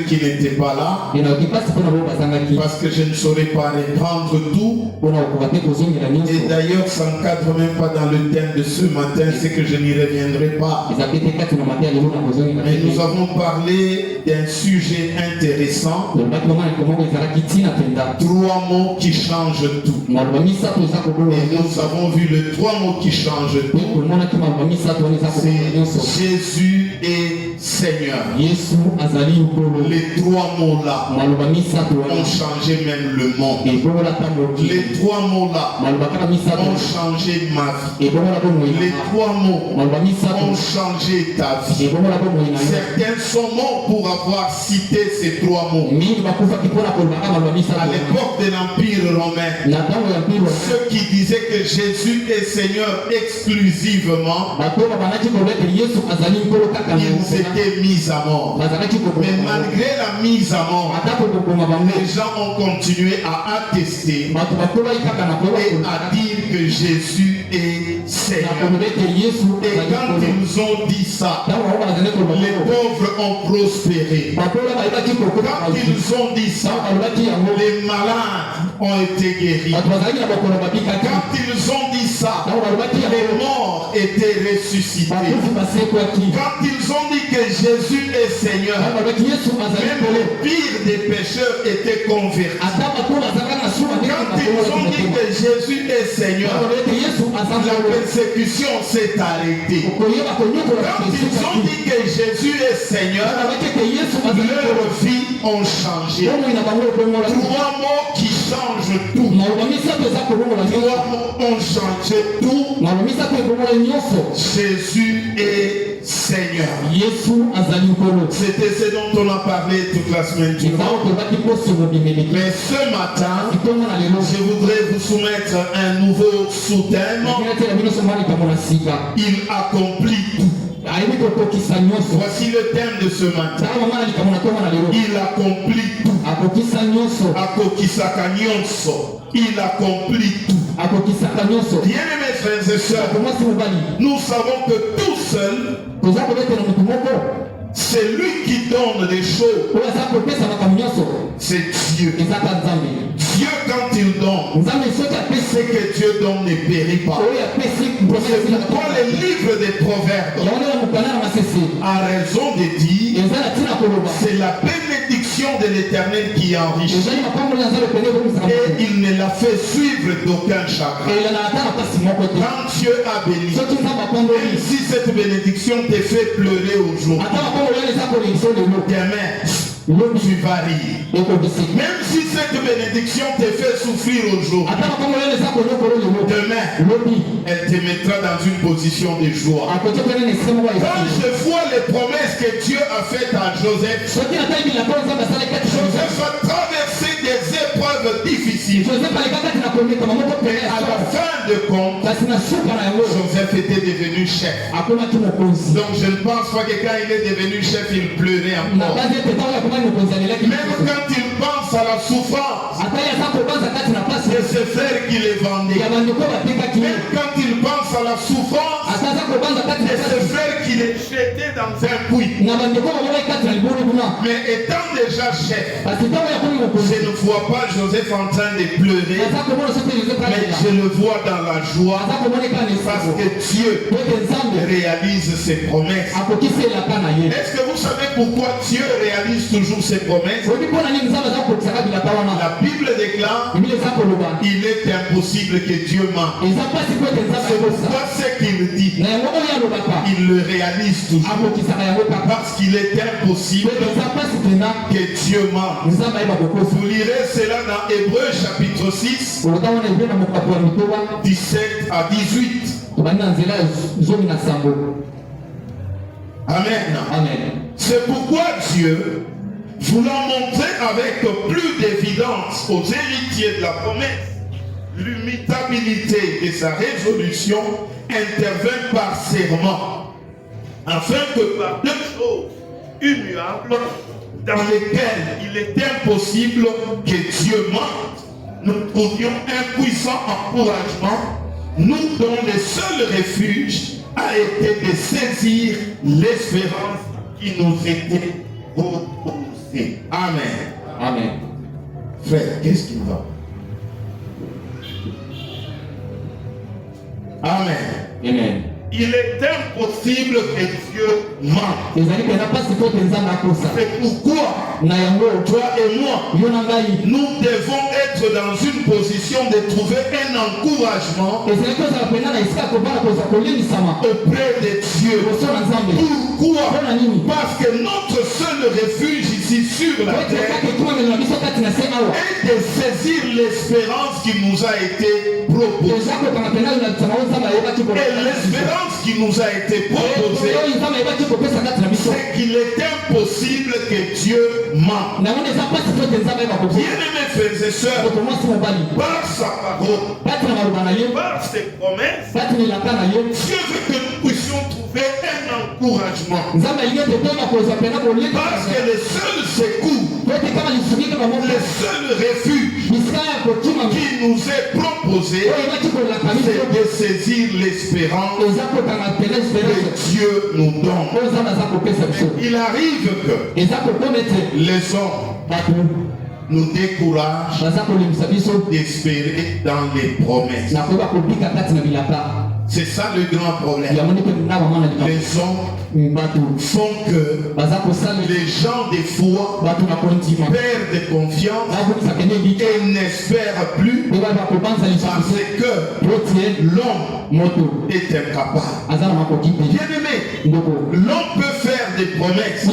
qui n'étaient pas là, parce que je ne saurais pas reprendre tout. Et d'ailleurs, ça ne cadre même pas dans le thème de ce matin, c'est que je n'y reviendrai pas. Mais nous avons parlé d'un sujet intéressant. 3 mots qui changent tout. Et nous avons vu les 3 mots qui changent tout. C'est Jésus et Seigneur. Les 3 mots-là ont changé même le monde. Les 3 mots-là ont changé ma vie. Les 3 mots ont changé ta vie. Certains sont morts pour avoir cité ces 3 mots. À l'époque de l'Empire romain, ceux qui disaient que Jésus est Seigneur exclusivement, ils étaient mis à mort. Mais malgré la mise à mort, les gens ont continué à attester et à dire que Jésus est Seigneur. Et quand ils ont dit ça, les pauvres ont prospéré. Quand ils ont dit ça, les malades ont été guéris. Quand ils ont dit ça, les morts étaient ressuscités. Quand ils ont dit que Jésus est Seigneur, même les pires des pécheurs étaient convertis. Quand ils ont dit que Jésus est Seigneur, la persécution s'est arrêtée. Quand ils ont dit que Jésus est Seigneur, leurs vies ont changé. 3 mots qui changent tout. 3 mots ont changé tout. Jésus est Seigneur. C'était ce dont on a parlé toute la semaine durant. Mais ce matin, je voudrais vous soumettre un nouveau sous-thème. Il accomplit tout. Voici le thème de ce matin. Il accomplit tout. Il accomplit tout. Bien-aimés frères et sœurs, nous savons que tout seul, c'est lui qui donne des choses. C'est Dieu. Dieu, quand il donne, c'est que Dieu donne ne périt pas. C'est pourquoi le livre des Proverbes a raison de dire, c'est la bénédiction de l'Éternel qui enrichit. Et il ne l'a fait suivre d'aucun chagrin. Quand Dieu a béni, même si cette bénédiction te fait pleurer aujourd'hui, demain, tu vas rire. Même si cette bénédiction te fait souffrir aujourd'hui, demain, elle te mettra dans une position de joie. Quand je vois les promesses que Dieu a faites à Joseph, Joseph a traversé des épreuves difficiles. Mais à la fin de compte, Joseph était devenu chef. Donc je ne pense pas que quand il est devenu chef, il pleurait encore. Même quand il pense à la souffrance de ses frères qui les vendaient, même quand il pense à la souffrance de ses frères qui les jetaient dans un puits, mais étant déjà chef, je ne vois pas Joseph en train de pleurer, mais je le vois dans la joie parce que Dieu réalise ses promesses. Est-ce que vous savez pourquoi Dieu réalise toujours ses promesses? La Bible déclare, il est impossible que Dieu mente. C'est pourquoi ce qu'il dit, il le réalise toujours. Parce qu'il est impossible que Dieu mente. Vous lirez cela dans Hébreux chapitre 6, 17 à 18. Amen. C'est pourquoi Dieu, voulant montrer avec plus d'évidence aux héritiers de la promesse l'immutabilité de sa résolution, intervint par serment, afin que par 2 choses immuables, dans lesquelles il est impossible que Dieu mente, nous trouvions un puissant encouragement, nous dont le seul refuge a été de saisir l'espérance qui nous était proposée. Amen. Amen. Frère, qu'est-ce qui va? Amen. Amen. Il est impossible que Dieu mente. C'est pourquoi toi et moi, nous devons être dans une position de trouver un encouragement auprès de Dieu. Pourquoi? Parce que notre seul refuge ici sur la terre est de saisir l'espérance qui nous a été proposée. Et l'espérance qui nous a été proposée, c'est qu'il est impossible que Dieu mente. Bien-aimés frères et sœurs, par sa parole, par ses promesses, Dieu veut que nous puissions trouver un encouragement. Parce que le seul secours, le seul refuge qui nous est proposé, c'est de saisir l'espérance que Dieu nous donne. Il arrive que les hommes nous découragent d'espérer dans les promesses. C'est ça le grand problème. Les hommes font que les gens des fois perdent confiance et n'espèrent plus parce que l'homme est incapable. Bien aimé, l'homme peut faire des promesses.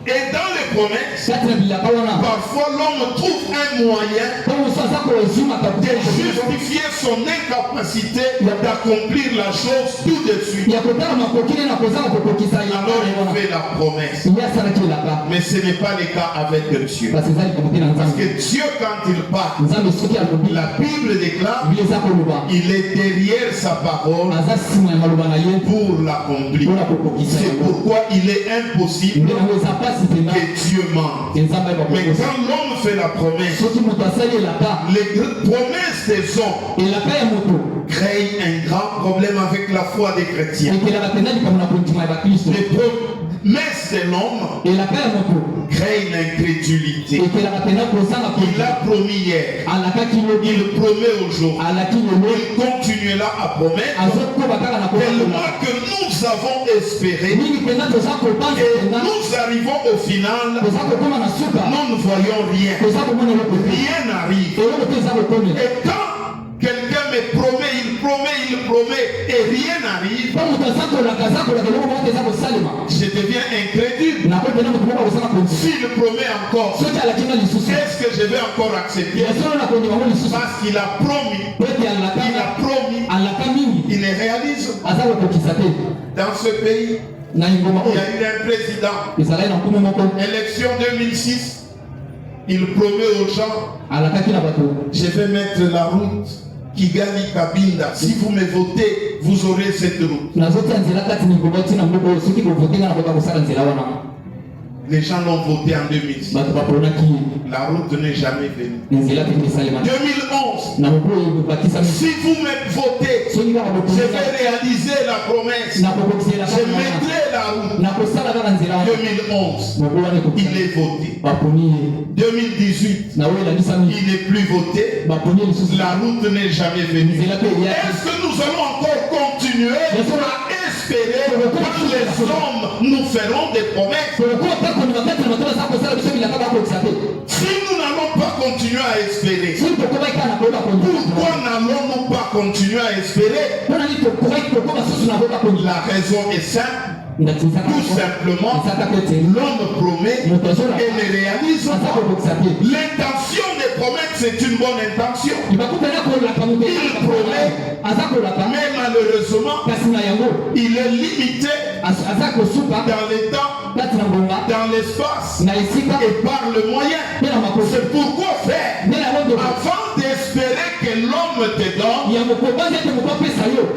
Et dans les promesses, parfois l'homme trouve un moyen de justifier son incapacité d'accomplir la chose tout de suite. Alors il fait la promesse. Mais ce n'est pas le cas avec Dieu. Parce que Dieu, quand il parle, la Bible déclare, il est derrière sa parole pour l'accomplir. C'est pourquoi il est impossible que Dieu mente. Mais quand l'homme fait la promesse, les promesses des hommes créent un grand problème avec la foi des chrétiens. Les promesses de l'homme créent une incrédulité. Il a promis hier, il promet aujourd'hui, il continuera à promettre tellement que nous avons espéré et nous arrivons au final, nous ne voyons rien. Rien n'arrive. Et quand quelqu'un me promet, il promet et rien n'arrive, je deviens incrédule. S'il promet encore, est-ce que je vais encore accepter? Parce qu'il a promis, il ne réalise. Dans ce pays, il y a eu un président. Élection 2006, il promet aux gens, je vais mettre la route Kigali Kabinda. Si vous me votez, vous aurez cette route. Les gens l'ont voté en 2006. La route n'est jamais venue. 2011. Si vous me votez, je vais réaliser la promesse. Je mettrai la route. 2011. Il est voté. 2018. Il n'est plus voté. La route n'est jamais venue. Est-ce que nous allons encore continuer à espérer que les hommes nous feront des promesses? Si nous n'allons pas continuer à espérer, pourquoi n'allons-nous pas continuer à espérer? La raison est simple. Tout simplement, l'homme promet et ne réalise pas. L'intention des promesses, c'est une bonne intention. Il promet, mais malheureusement, il est limité dans les temps, dans l'espace et par le moyen. C'est pourquoi faire avant d'espérer que l'homme te donne,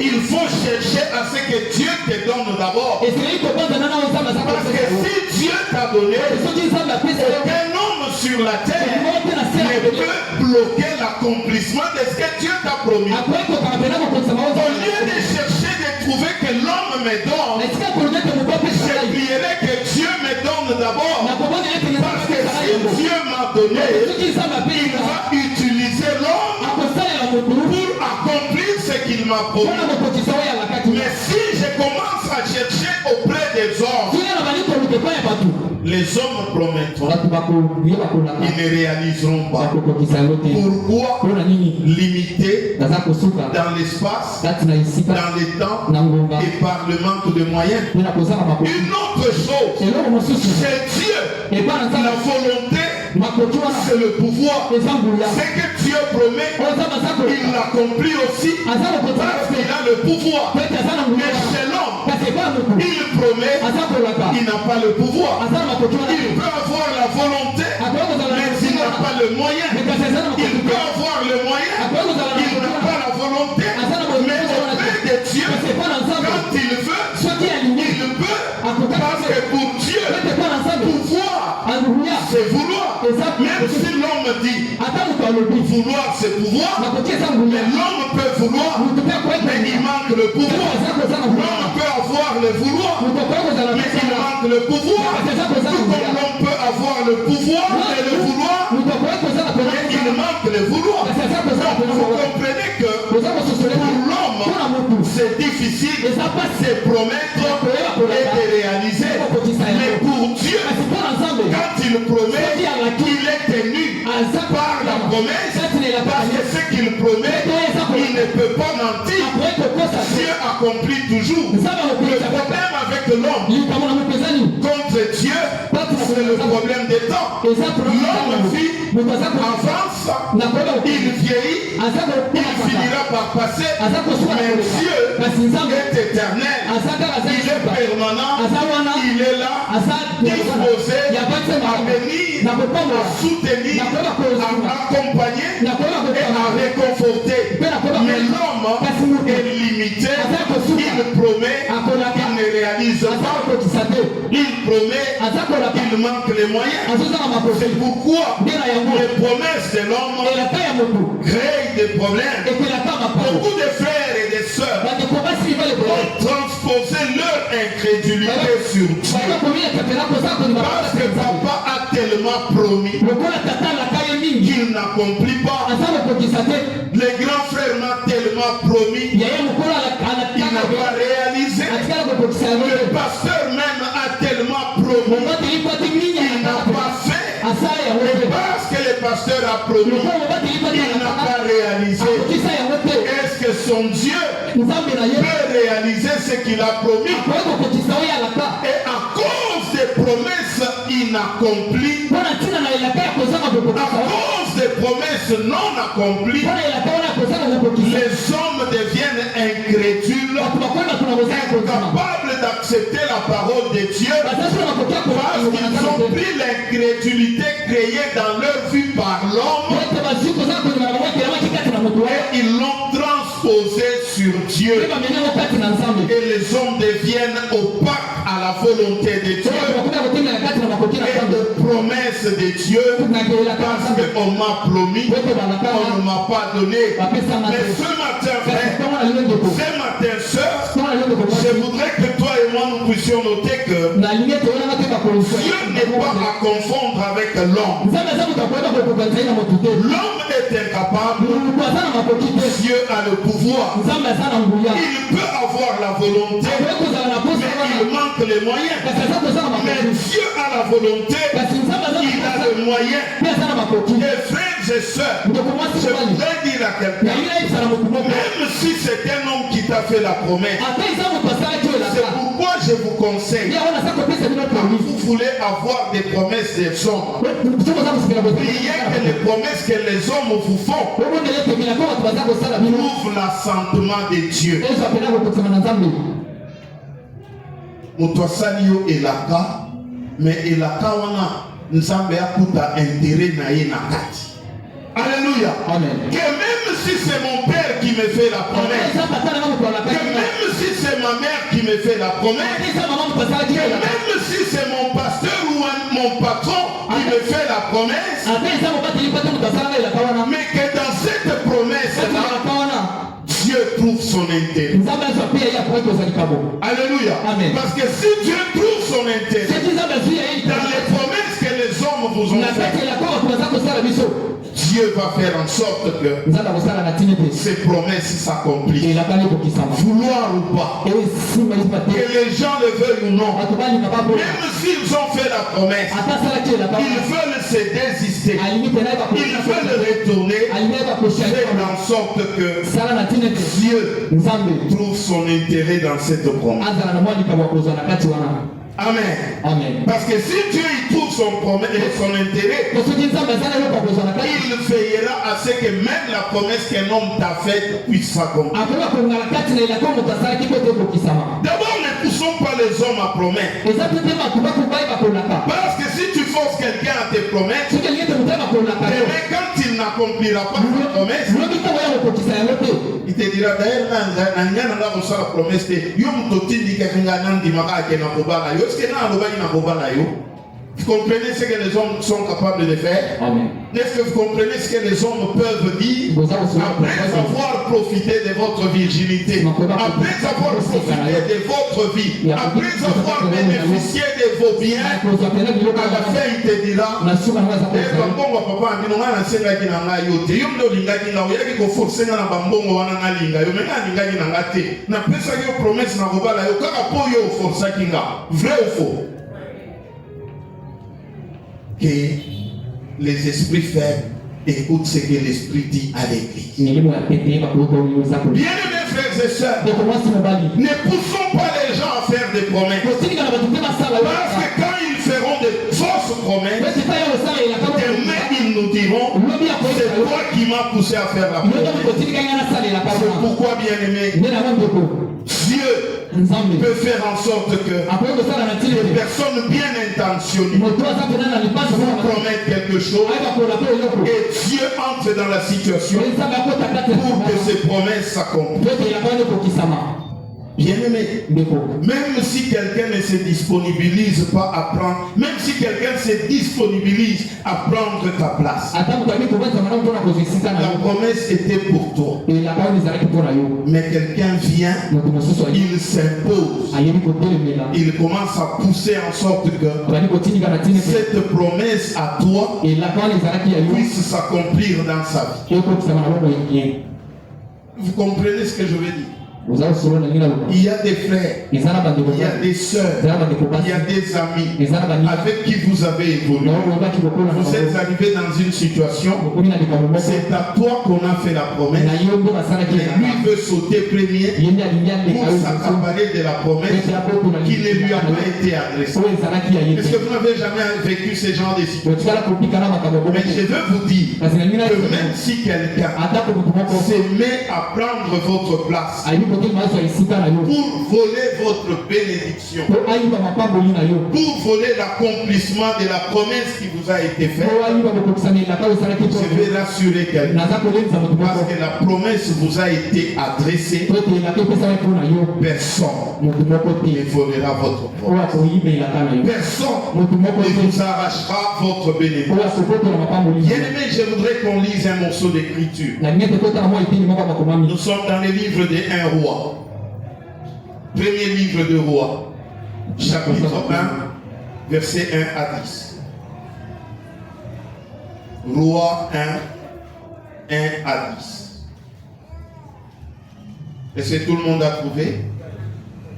il faut chercher à ce que Dieu te donne d'abord. Parce que si Dieu t'a donné, aucun homme sur la terre ne peut bloquer l'accomplissement de ce que Dieu t'a promis. Au lieu de chercher de trouver que l'homme me donne, je prierai que Dieu me donne d'abord. va utiliser l'homme pour accomplir ce qu'il m'a promis. Mais si je commence à chercher auprès des hommes, les hommes promettront, ils ne réaliseront pas. Pourquoi limiter dans l'espace, dans les temps et par le manque de moyens? Une autre chose, c'est Dieu. La volonté, c'est le pouvoir. Ce que Dieu promet, il l'accomplit aussi parce qu'il a le pouvoir. Mais chez l'homme, il promet, il n'a pas le pouvoir. Il peut avoir la volonté, mais il n'a pas le moyen. Il peut avoir le moyen, il n'a pas la volonté. Mais auprès de Dieu, quand il veut, il peut. Parce que pour Dieu, pouvoir, c'est vouloir. Même si l'homme dit vouloir, c'est pouvoir, mais l'homme peut vouloir, mais il manque le pouvoir. L'homme peut avoir le vouloir, mais il manque le pouvoir. Tout comme l'homme peut avoir le pouvoir et le vouloir, mais il manque le vouloir. Donc vous comprenez que pour l'homme, c'est difficile de promettre et de réaliser. Mais pour Dieu, quand il promet, il est tenu par la promesse, parce que ce qu'il promet, il ne peut pas mentir. Dieu accomplit toujours. Le problème avec l'homme contre Dieu, c'est le problème des temps. L'homme vit, avance, il vieillit, il finira par passer. Mais Dieu est éternel, il est permanent, il est là, disposé à venir, à soutenir, à accompagner et à réconforter. Mais l'homme est limité, il promet, il ne réalise pas, il promet, il manque les moyens. C'est pourquoi les promesses de l'homme créent des problèmes. Beaucoup de frères et de sœurs ont transposé leur incrédulité sur Dieu. Parce que papa a tellement promis qu'il n'accomplit pas. Les grands frères m'ont tellement promis, il n'a pas réalisé. Le pasteur même a tellement promis, il n'a pas fait. Et parce que le pasteur a promis, il n'a pas réalisé. Est-ce que son Dieu peut réaliser ce qu'il a promis? Et à cause des promesses inaccomplies, à cause des promesses non accomplies, les hommes deviennent incrédules, incapables d'accepter la parole de Dieu, parce qu'ils ont pris l'incrédulité créée dans leur vie par l'homme et ils l'ont transposée sur Dieu. Et les hommes deviennent opaques à la volonté de Dieu et aux promesses de Dieu, parce qu'on m'a promis, on ne m'a pas donné. Mais ce matin, frère, ce matin, sœur, je voudrais que toi et moi nous puissions noter que Dieu n'est pas à confondre avec l'homme. L'homme est incapable, Dieu a le pouvoir. Il peut avoir la volonté, mais il manque les moyens. Mais Dieu a la volonté, il a le moyen. Et frères et sœurs, je voudrais dire à quelqu'un, même si c'est un homme qui t'a fait la promesse, c'est pourquoi je vous conseille, quand vous voulez avoir des promesses des hommes, priez que les promesses que les hommes vous font trouvent l'assentiment de Dieu. Motosalio elaka, mais elaka wana nzambe akuta intérêt na ye na kati. Alléluia. Amen. Que même si c'est mon père qui me fait la promesse, que même si c'est ma mère qui me fait la promesse, que même si c'est mon pasteur ou mon patron qui me fait la promesse, mais que dans cette promesse-là, Dieu trouve son intérêt. Alléluia. Amen. Parce que si Dieu trouve son intérêt dans les promesses que les hommes nous ont fait, Dieu va faire en sorte que ces promesses s'accomplissent. Vouloir ou pas, que les gens le veuillent ou non, même s'ils ont fait la promesse, ils veulent se désister, ils veulent retourner, faire en sorte que Dieu trouve son intérêt dans cette promesse. Amen. Amen. Parce que si Dieu y trouve son intérêt, il veillera à ce que même la promesse qu'un homme t'a faite puisse s'accomplir. D'abord, ne poussons pas les hommes à promettre. Parce que si tu forces quelqu'un à te promettre, mais quand il n'accomplira pas sa promesse, il te dira d'ailleurs, vous comprenez ce que les hommes sont capables de faire? Est-ce que vous comprenez ce que les hommes peuvent dire après avoir profité de votre virginité, après avoir profité de votre vie, après avoir bénéficié de vos biens? À la fin, il te dira, vrai ou faux? Que les esprits faibles écoutent ce que l'esprit dit à l'église. Bien-aimés frères et sœurs, ne poussons pas les gens à faire des promesses. Parce que quand ils feront de fausses promesses, demain ils nous diront, c'est toi qui m'as poussé à faire la promesse. C'est pourquoi, bien-aimés, Dieu peut faire en sorte que les personnes bien intentionnées vous promettent quelque chose et Dieu entre dans la situation pour que ces promesses s'accomplissent. Bien-aimé, même si quelqu'un ne se disponibilise pas à prendre, même si quelqu'un se disponibilise à prendre ta place, la promesse était pour toi. Mais quelqu'un vient, il s'impose, il commence à pousser en sorte que cette promesse à toi puisse s'accomplir dans sa vie. Vous comprenez ce que je veux dire? Il y a des frères, il y a des sœurs, il y a des amis avec qui vous avez évolué. Vous êtes arrivé dans une situation, c'est à toi qu'on a fait la promesse, et lui veut sauter premier pour s'accaparer de la promesse qui ne lui a pas été adressée. Est-ce que vous n'avez jamais vécu ce genre de situation? Mais je veux vous dire que même si quelqu'un se met à prendre votre place pour voler votre bénédiction, pour voler l'accomplissement de la promesse qui vous a été faite, je vais rassurer quelqu'un, parce que la promesse vous a été adressée, personne ne volera votre promesse, personne ne vous arrachera votre bénédiction. Bien-aimé, je voudrais qu'on lise un morceau d'écriture. Nous sommes dans les livres des 1 roi. Premier livre de Roi, chapitre 1, verset 1 à 10. Roi 1, 1 à 10. Est-ce que tout le monde a trouvé?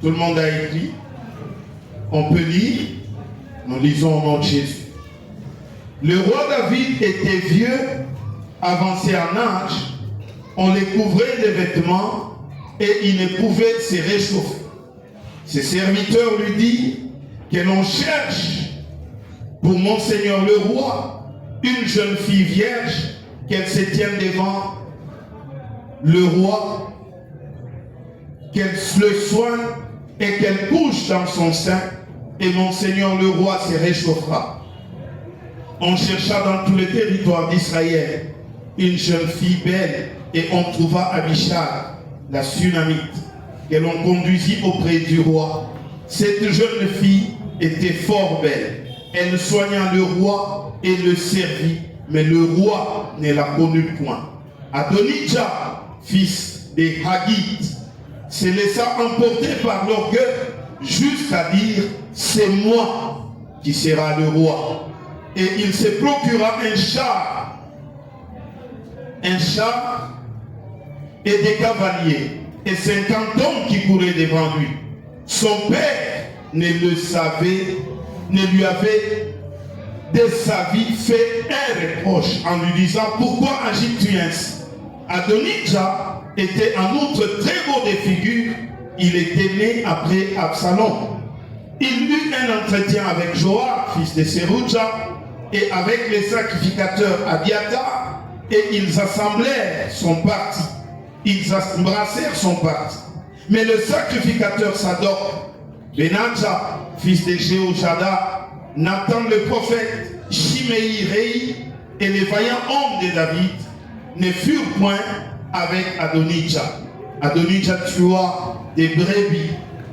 Tout le monde a écrit? On peut lire? Nous lisons au nom de Jésus. Le roi David était vieux, avancé en âge, on le couvrait de vêtements et il ne pouvait se réchauffer. Ses serviteurs lui disent que l'on cherche pour mon Seigneur le roi une jeune fille vierge, qu'elle se tienne devant le roi, qu'elle le soigne et qu'elle couche dans son sein, et mon Seigneur le roi se réchauffera. On chercha dans tout le territoire d'Israël une jeune fille belle et on trouva Abichag, la Sunamite, que l'on conduisit auprès du roi. Cette jeune fille était fort belle. Elle soigna le roi et le servit, mais le roi ne la connut point. Adonijah, fils de Haggith, se laissa emporter par l'orgueil jusqu'à dire: c'est moi qui sera le roi. et il se procura un char et des cavaliers et 50 hommes qui couraient devant lui. Son père ne lui avait de sa vie fait un reproche en lui disant: pourquoi agis-tu ainsi? Adonijah était en outre très beau de figure. Il était né après Absalom. Il eut un entretien avec Joab, fils de Seruja, et avec les sacrificateurs Abiathar, et ils assemblèrent son parti. Ils embrassèrent son parti. Mais le sacrificateur Sadok, Benadja, fils de Jéhoshada, Nathan le prophète, Shimei Rei et les vaillants hommes de David ne furent point avec Adonijah. Adonijah tua des brebis,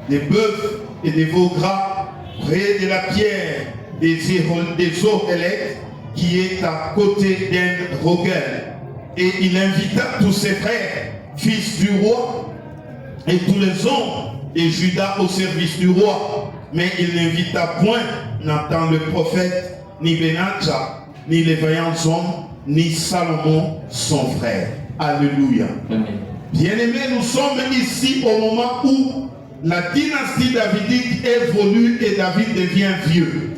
des bœufs et des veaux gras près de la pierre des Zohélec qui est à côté d'En Rogel. Et il invita tous ses frères, fils du roi, et tous les hommes de Juda au service du roi. Mais il n'invita point Nathan le prophète, ni Benadja, ni les vaillants hommes, ni Salomon son frère. Alléluia. Bien-aimés, nous sommes ici au moment où la dynastie davidique évolue et David devient vieux.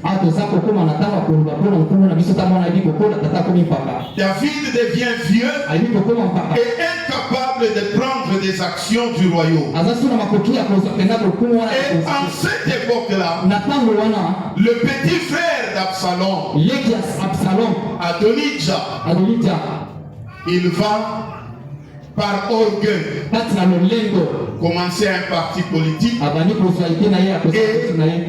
David devient vieux et incapable de prendre des actions du royaume. Et en cette époque-là, le petit frère d'Absalom, Adonijah, il va par orgueil commencer un parti politique et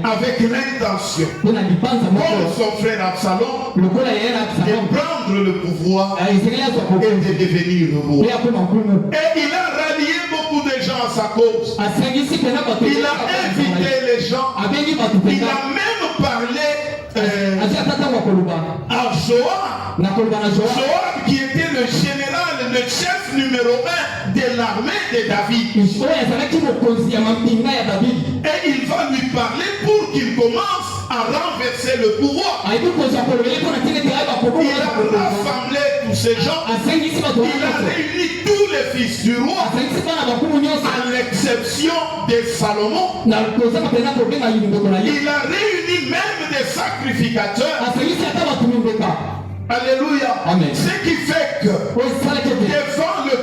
avec l'intention, comme son frère Absalom, de prendre le pouvoir et de devenir roi. Et il a rallié beaucoup de gens à sa cause. Il a invité les gens. Il a même parlé à Joab, qui était le général, le chef numéro 1 de l'armée de David. Et il va lui parler pour qu'il commence à renverser le pouvoir. Il a rassemblé tous ces gens. Il a réuni tous les fils du roi, à l'exception de Salomon. Il a réuni même des sacrificateurs. Alléluia. Amen. Ce qui fait que devant le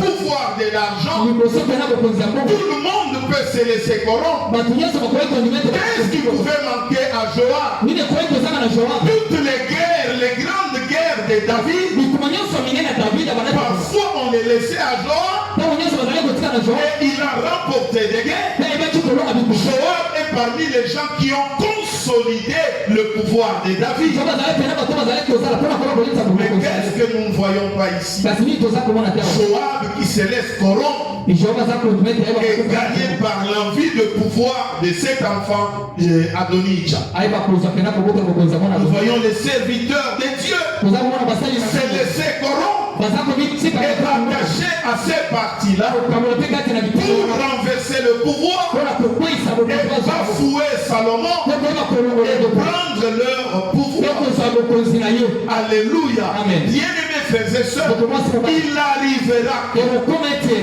pouvoir de l'argent, tout le monde peut se laisser corrompre. Qu'est-ce qui pouvait manquer à Joab? Toutes les guerres, les grandes guerres de David, parfois on les laissait à Joab et il a remporté des guerres. Joab est parmi les gens qui ont consolidé le pouvoir de David. Mais qu'est-ce que nous ne voyons pas ici? Joab qui se laisse corrompre est gagné par l'envie de pouvoir de cet enfant Adonijah. Nous voyons les serviteurs de Dieu se laisser corrompre et attaché à ces partis-là pour renverser le pouvoir et bafouer Salomon et prendre leur pouvoir. Alléluia. Bien-aimés frères et sœurs, il arrivera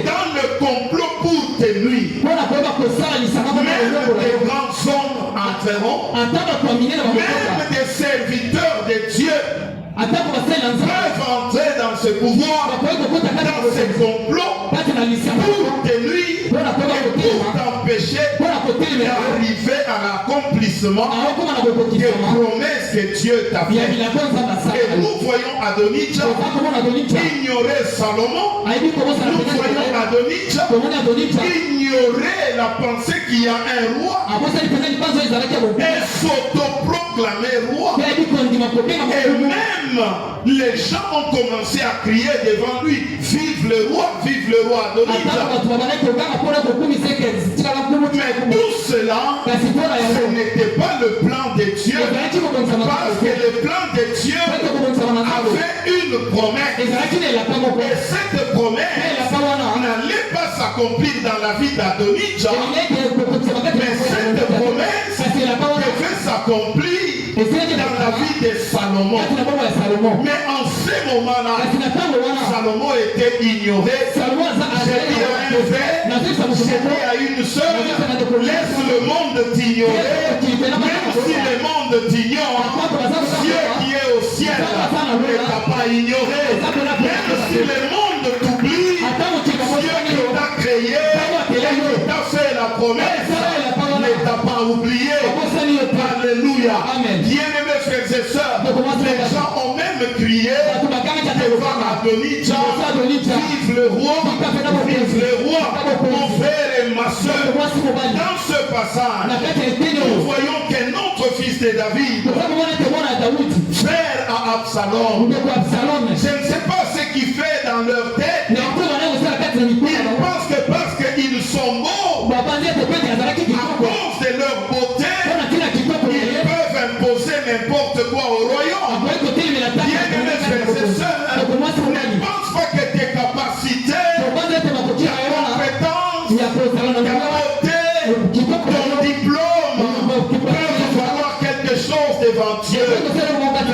dans le complot pour te nuire. Même des grands hommes entreront, même des serviteurs de Dieu peuvent entrer dans ce pouvoir, dans ce complot, pour te nuire et pour t'empêcher d'arriver à l'accomplissement des promesses que Dieu t'a fait. Et nous voyons Adonijah ignorer Salomon. Nous voyons Adonijah ignorer la pensée qu'il y a un roi et s'autoproclamer roi. Et même les gens ont commencé à crier devant lui: vive le roi Adonijah. Mais tout cela, ce n'était pas le plan de Dieu, parce que le plan de Dieu avait une promesse. Et cette promesse n'allait pas s'accomplir dans la vie d'Adonijah, mais cette promesse devait s'accomplir la vie de Salomon. Mais en ce moment-là, Salomon était ignoré. J'ai dit à un frère, j'ai dit à une sœur, laisse le monde t'ignorer. Même si le monde t'ignore, Dieu qui est au ciel ne t'a pas ignoré. Même si le monde t'oublie, Dieu qui t'a créé, qui t'a fait la promesse, ne t'a pas oublié. Alléluia. Bien-aimés frères et sœurs, les gens ont même crié devant Adonija, vive le roi, vive le roi, mon frère et ma soeur. Dans ce passage, nous voyons qu'un autre fils de David, frère à Absalom, je ne sais pas ce qu'il fait dans leur tête. Ils pensent que parce qu'ils sont beaux, à cause de leur beauté, ils peuvent imposer n'importe quoi au royaume. Bien-aimés frères et sœurs, ne pense pas que tes capacités, ta compétence, ta beauté, ton diplôme peuvent valoir quelque chose devant Dieu.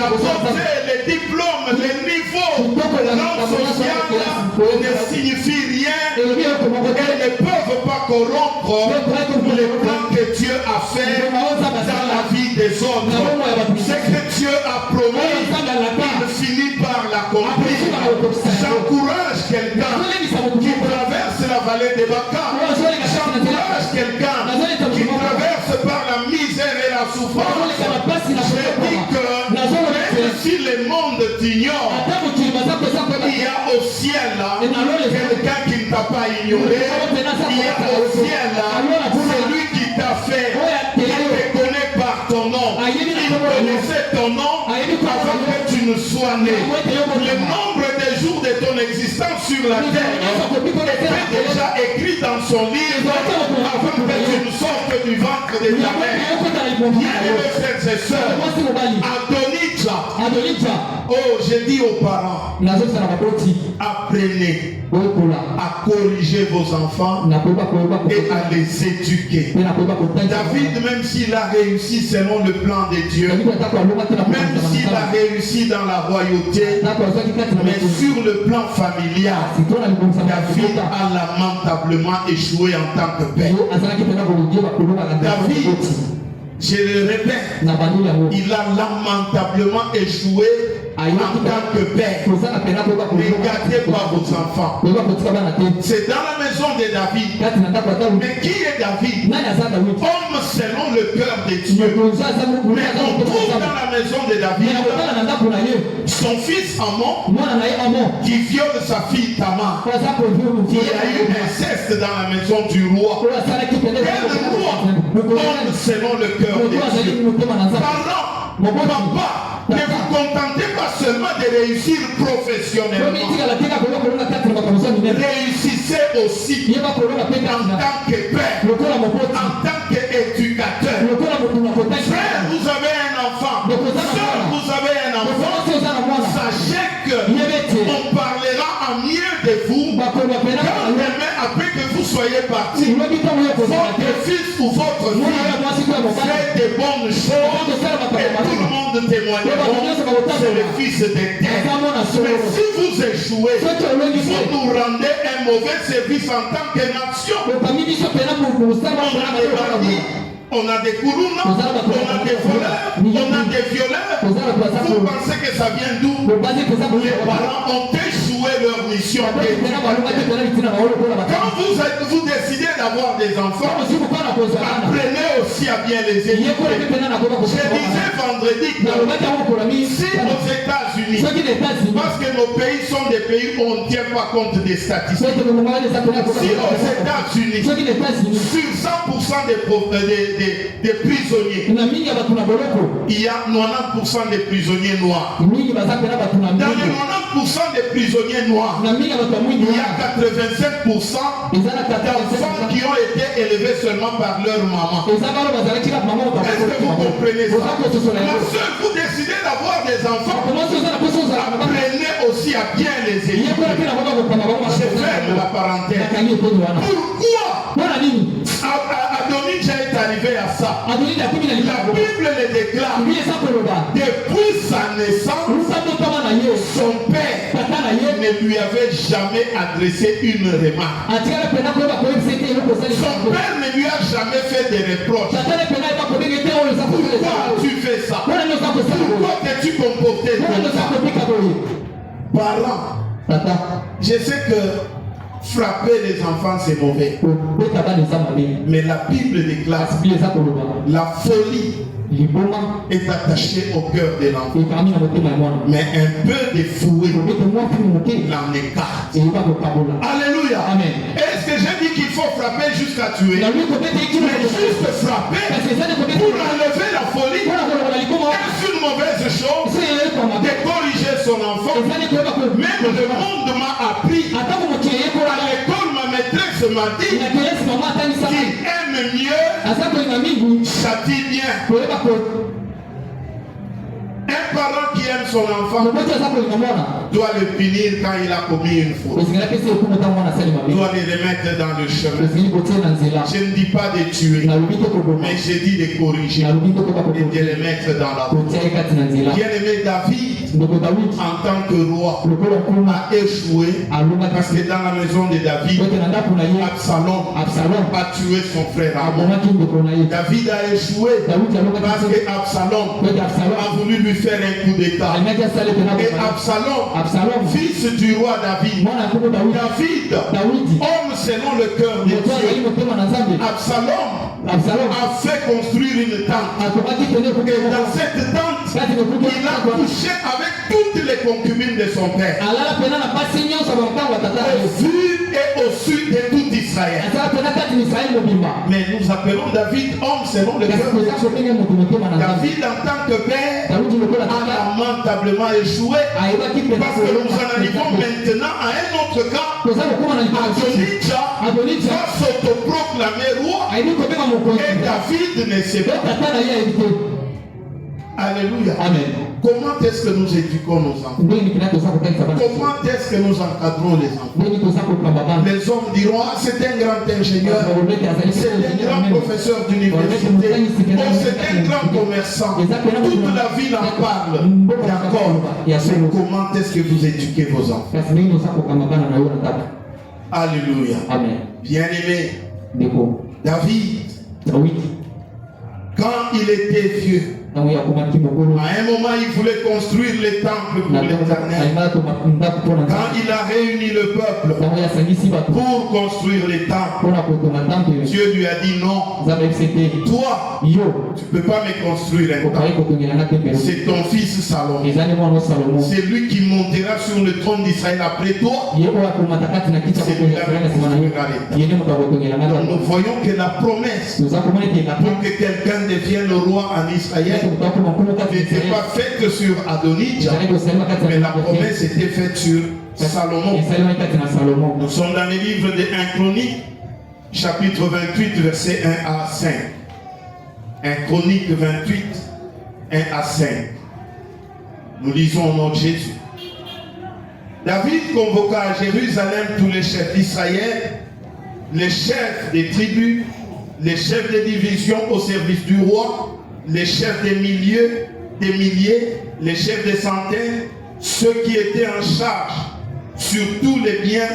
La beauté, les diplômes, les niveaux, l'âme sociale ne signifient rien et ne peuvent pas corrompre les plans que Dieu a fait dans la vie des autres. Ce que Dieu a promis, il finit par l'accomplir. J'encourage quelqu'un qui traverse la vallée des Baca. J'encourage quelqu'un qui traverse par la misère et la souffrance. Je dis que même si le monde t'ignore, il y a au ciel quelqu'un qui ne t'a pas ignoré. Il y a au ciel celui qui t'a fait, qui te connaît par ton nom. Il connaissait ton nom avant que tu ne sois né. Le nombre de jours de ton existence sur la terre était déjà écrit dans son livre avant que tu ne sortes du ventre de ta mère. Bien-aimés frères et sœurs, Adonija, oh, j'ai dit aux parents, apprenez à corriger vos enfants et à les éduquer. David, même s'il a réussi selon le plan de Dieu, même s'il a réussi dans la royauté, mais sur le plan familial, David a lamentablement échoué en tant que père. David, je le répète, il a lamentablement échoué en tant que père. Ne gâtez pas vos enfants. C'est dans la maison de David. Mais qui est David? Homme selon le cœur de Dieu. Mais on trouve dans la maison de David son fils Amon qui viole sa fille Tamar. Il y a eu inceste dans la maison du roi. Quel roi? Homme selon le cœur de Dieu. Parents, papa, ne vous contentez pas seulement de réussir professionnellement. Réussissez aussi en tant que père, en tant qu'éducateur. Frère, vous avez un enfant. Soeur, vous avez un enfant. Sachez qu'on parlera en mieux de vous quand demain, après que vous soyez parti, votre fils ou votre fille fait de bonnes choses et tout le monde témoignera. C'est le fils de terre. Mais si vous échouez, vous nous rendez un mauvais service en tant que nation. On a des kourounas, on a des voleurs, on a des violeurs. Vous pensez que ça vient d'où? Les parents ont échoué leur mission. Quand vous décidez d'avoir des enfants, apprenez aussi à bien les éduquer. Je disais vendredi que si aux États-Unis, parce que nos pays sont des pays où on ne tient pas compte des statistiques, si aux États-Unis, sur 100% des prisonniers, il y a 90% des prisonniers noirs. Dans les 90% des prisonniers noirs, il y a 85% d'enfants qui ont été élevés seulement par leur maman. Est-ce que vous comprenez ça? Lorsque vous décidez d'avoir des enfants, apprenez aussi à bien les éduquer. Je ferme la parenthèse. Pourquoi Adonija est allé arrivé à ça. La Bible le déclare. Depuis sa naissance, son père ne lui avait jamais adressé une remarque. Son père ne lui a jamais fait des reproches. Pourquoi as-tu fait ça? Pourquoi t'es-tu comporté comme ça? Parents, je sais que frapper les enfants c'est mauvais. Mais la Bible déclare la folie est attachée au cœur de l'enfant. Mais un peu de fouet l'en écarte. Alléluia. Amen. Est-ce que j'ai dit qu'il faut frapper jusqu'à tuer? Mais juste frapper pour enlever la folie. Est-ce une mauvaise chose de corriger son enfant? Même le monde m'a appris. À l'école, ma maîtresse m'a dit qu'il aime mieux, châtie bien. Un parent qui aime son enfant doit le punir quand il a commis une faute. Doit le remettre dans le chemin. Je ne dis pas de tuer, mais je dis de corriger et de le mettre dans la route. Bien-aimé David, en tant que roi, a échoué parce que dans la maison de David, Absalom a tué son frère. David a échoué parce que Absalom a voulu lui faire un coup d'état. Et Absalom, fils du roi David, homme selon le cœur de Dieu, Absalom a fait construire une tente. Et dans cette tente, il a couché avec toutes les concubines de son père, au vu et au sud de tout Israël. Mais nous appelons David homme selon le cœur de Dieu. David en tant que père a lamentablement échoué, parce que nous en arrivons maintenant à un autre cas. Adonijah va s'autoproclamer roi et David ne sait pas. Alléluia. Amen. Comment est-ce que nous éduquons nos enfants? Comment est-ce que nous encadrons les enfants? Les hommes diront, ah, c'est un grand ingénieur, c'est un grand professeur d'université, oh, c'est un grand commerçant. Toute la ville en parle. D'accord. Mais comment est-ce que vous éduquez vos enfants? Alléluia. Amen. Bien-aimé, David, quand il était vieux, à un moment, il voulait construire les temples pour l'Éternel. Quand il a réuni le peuple pour construire les temples, Dieu lui a dit non. Toi, tu ne peux pas me construire un temple. C'est ton fils Salomon. C'est lui qui montera sur le trône d'Israël après toi. C'est lui qui construira les temples. Donc nous voyons que la promesse pour que quelqu'un devienne roi en Israël n'était pas faite sur Adonijah, mais la promesse était faite sur Salomon. Nous sommes dans les livres de 1 Chronique, chapitre 28, versets 1 à 5. 1 Chronique 28, 1 à 5. Nous lisons au nom de Jésus. David convoqua à Jérusalem tous les chefs d'Israël, les chefs des tribus, les chefs des divisions au service du roi, les chefs des milliers, les chefs des centaines, ceux qui étaient en charge sur tous les biens,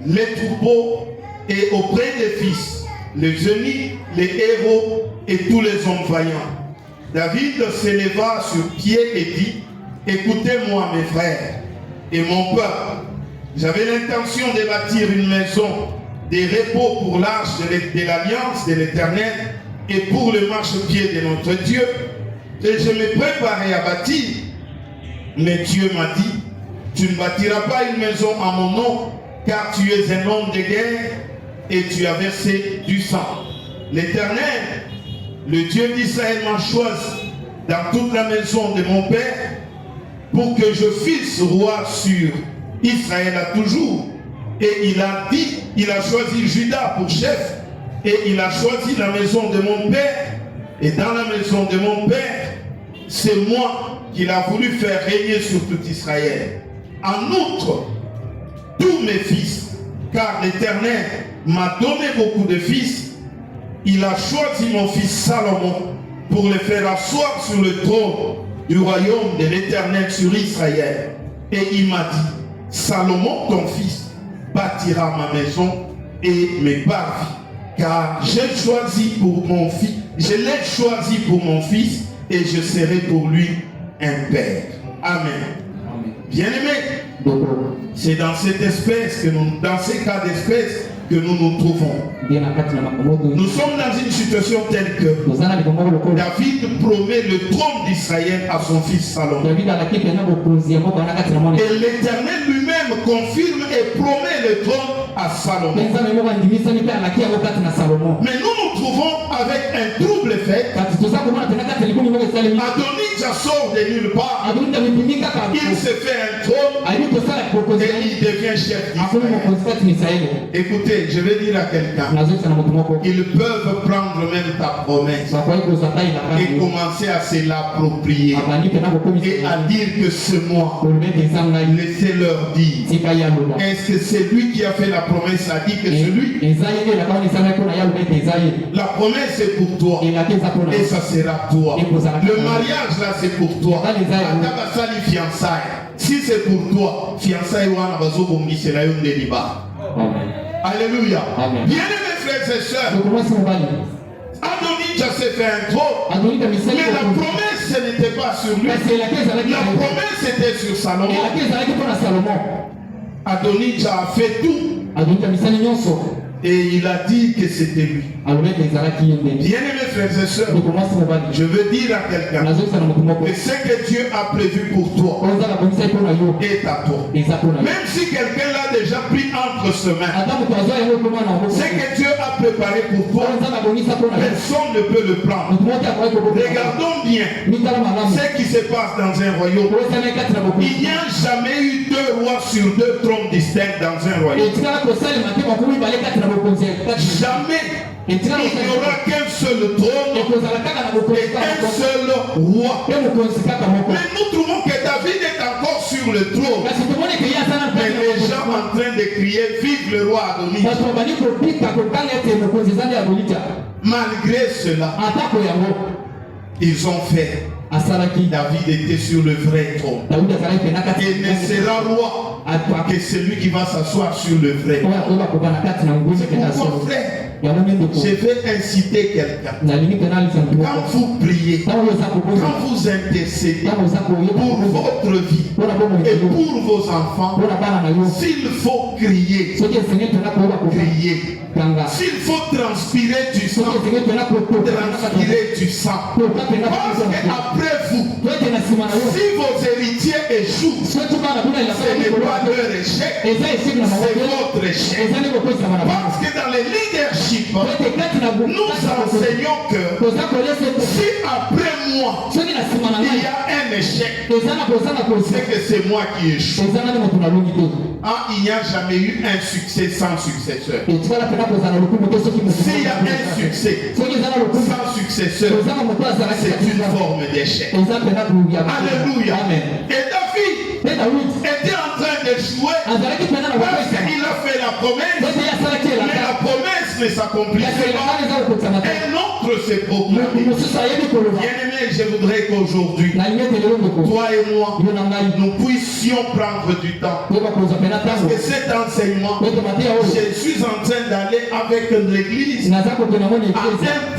les troupeaux et auprès des fils, les génies, les héros et tous les hommes vaillants. David s'éleva sur pied et dit, écoutez-moi mes frères et mon peuple, j'avais l'intention de bâtir une maison des repos pour l'arche de l'alliance de l'Éternel et pour le marchepied de notre Dieu, et je me préparais à bâtir. Mais Dieu m'a dit, tu ne bâtiras pas une maison à mon nom, car tu es un homme de guerre et tu as versé du sang. L'Éternel, le Dieu d'Israël, m'a choisi dans toute la maison de mon père pour que je fisse roi sur Israël à toujours. Et il a dit, il a choisi Juda pour chef. Et il a choisi la maison de mon père. Et dans la maison de mon père, c'est moi qu'il a voulu faire régner sur tout Israël. En outre, tous mes fils, car l'Éternel m'a donné beaucoup de fils, il a choisi mon fils Salomon pour le faire asseoir sur le trône du royaume de l'Éternel sur Israël. Et il m'a dit, Salomon, ton fils, bâtira ma maison et mes parvis. Car je l'ai choisi pour mon fils et je serai pour lui un père. Amen. Bien-aimés, c'est dans cette espèce que dans ces cas d'espèce que nous nous trouvons. Nous sommes dans une situation telle que David promet le trône d'Israël à son fils Salomon. Et l'Éternel lui-même confirme et promet le trône à Salomon. Mais nous nous trouvons avec un trouble fait. Adonijah sort de nulle part. Il se fait un trône et il devient chef d'Israël. Écoutez, je vais dire à quelqu'un, ils peuvent prendre même ta promesse et commencer à se l'approprier et à dire que c'est moi. Laissez-leur dire. Est-ce que c'est lui qui a fait la promesse a dit que c'est lui? La promesse est pour toi et ça sera toi. Le mariage là c'est pour toi. Si c'est pour toi, fiançailles wana bazobongisela yo ndeliba. Alléluia. Bien-aimés frères et sœurs, Adonijah s'est fait un trône, mais la promesse ce n'était pas sur lui. La promesse était sur Salomon. Adonijah a fait tout. Et il a dit que c'était lui. Bien-aimés frères et sœurs, je veux dire à quelqu'un que ce que Dieu a prévu pour toi est à toi. Même si quelqu'un l'a déjà pris entre ses mains, ce que Dieu a préparé pour toi, personne ne peut le prendre. Regardons bien ce qui se passe dans un royaume. Il n'y a jamais eu 2 rois sur 2 trônes distincts dans un royaume. Jamais. Il n'y aura qu'un seul trône et un seul roi. Mais nous trouvons que David est encore sur le trône. Mais les gens en train de crier vive le roi Adonijah. Malgré cela, ils ont fait. David était sur le vrai trône. Il ne sera roi que celui qui va s'asseoir sur le vrai. C'est pourquoi, frère, je vais inciter quelqu'un. Quand vous priez, quand vous intercédez pour votre vie et pour vos enfants, s'il faut crier, crier. S'il faut transpirer du sang, transpirer du sang. Parce qu'après vous, si vos héritiers échouent, ce n'est pas leur échec, c'est votre échec. Parce que dans le leadership, nous enseignons que si après moi, il y a un échec, c'est que c'est moi qui échoue. Ah, il n'y a jamais eu un succès sans successeur. S'il y a un succès sans successeur, c'est une forme d'échec. Alléluia. Et David était en train d'échouer parce qu'il a fait la promesse, mais la promesse ne s'accomplissait pas. Un autre s'est proclamé. Bien-aimé, je voudrais qu'aujourd'hui, toi et moi, nous puissions prendre du temps. Parce que cet enseignement, je suis en train d'aller avec l'église à un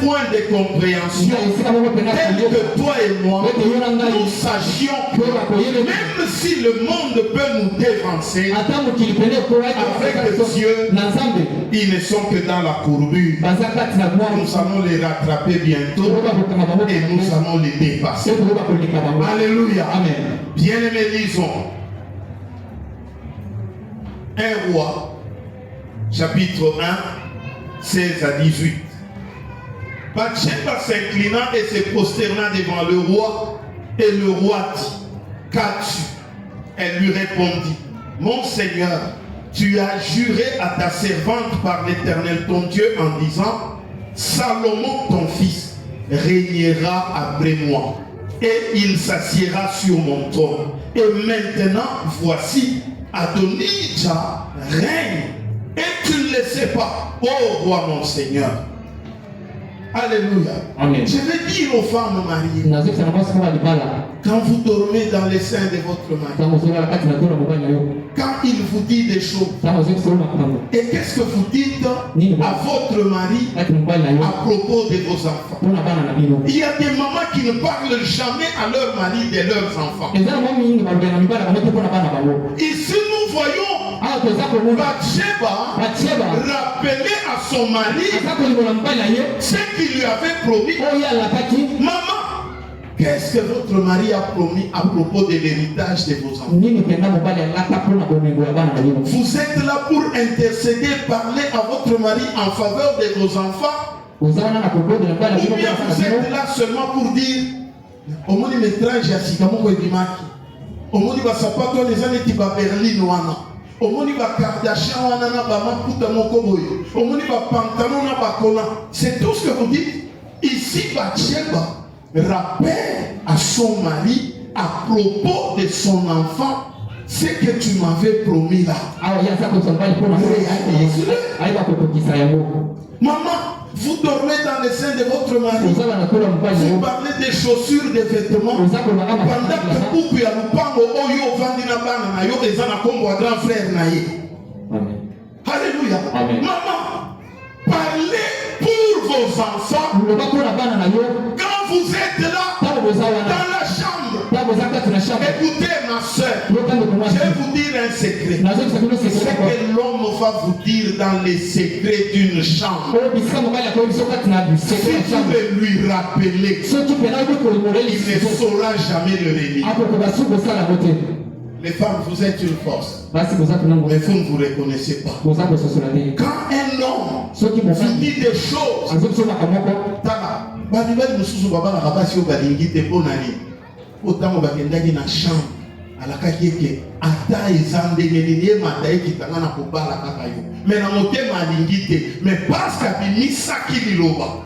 point de compréhension tel que toi et moi, nous sachions que même si le monde peut nous dévancer, avec Dieu, ils ne sont que dans la courbure. Nous allons les rattraper bientôt et nous allons les dépasser. Alléluia. Bien-aimés, lisons 1 Roi, chapitre 1, 16 à 18. Bathsheba s'inclina et se prosterna devant le roi, et le roi dit, qu'as-tu? Elle lui répondit, mon Seigneur, tu as juré à ta servante par l'Éternel ton Dieu en disant, Salomon ton fils régnera après moi, et il s'assiera sur mon trône. Et maintenant, voici, Adonijah règne, et tu ne le sais pas, ô roi mon Seigneur. Alléluia. Amen. Je vais dire aux femmes mariées, quand vous dormez dans les seins de votre mari, quand il vous dit des choses, et qu'est-ce que vous dites à votre mari à propos de vos enfants? Il y a des mamans qui ne parlent jamais à leur mari de leurs enfants. Ici nous voyons Bathsheba rappeler à son mari ce qu'il lui avait promis. Maman, qu'est-ce que votre mari a promis à propos de l'héritage de vos enfants? Vous êtes là pour intercéder, parler à votre mari en faveur de vos enfants? Ou bien vous êtes là seulement pour dire au moins il métrage à Sikamoko et Dimaki, au moins il va s'appâter les années qui va Berlin ou Anna. Au moins il va Kardashian ou Anna, Bamakuta Mokoboy, au moins il va Pantalon ou Bakona. C'est tout ce que vous dites. Ici, Bathsheba rappelle à son mari à propos de son enfant ce que tu m'avais promis là. Maman, vous dormez dans le sein de votre mari. Vous parlez des chaussures, des vêtements. Pendant que beaucoup ya lupango oyo vandi na bana na yo ezana kombo à grand frère na ye. Alléluia. Maman, parlez pour vos enfants. Quand vous êtes là dans la chambre, écoutez ma soeur, je vais vous dire un secret. Ce que l'homme va vous dire dans les secrets d'une chambre, si vous devez lui rappeler, il ne saura jamais le renier. Les femmes, vous êtes une force, mais vous ne vous reconnaissez pas. Quand un homme vous dit des choses, autant bakendaki na chambre alakaki eke ata ezandenge nini emata ekitanga na kobala kaka yo mais na motema alingi te mais parce qu'abimisaki liloba.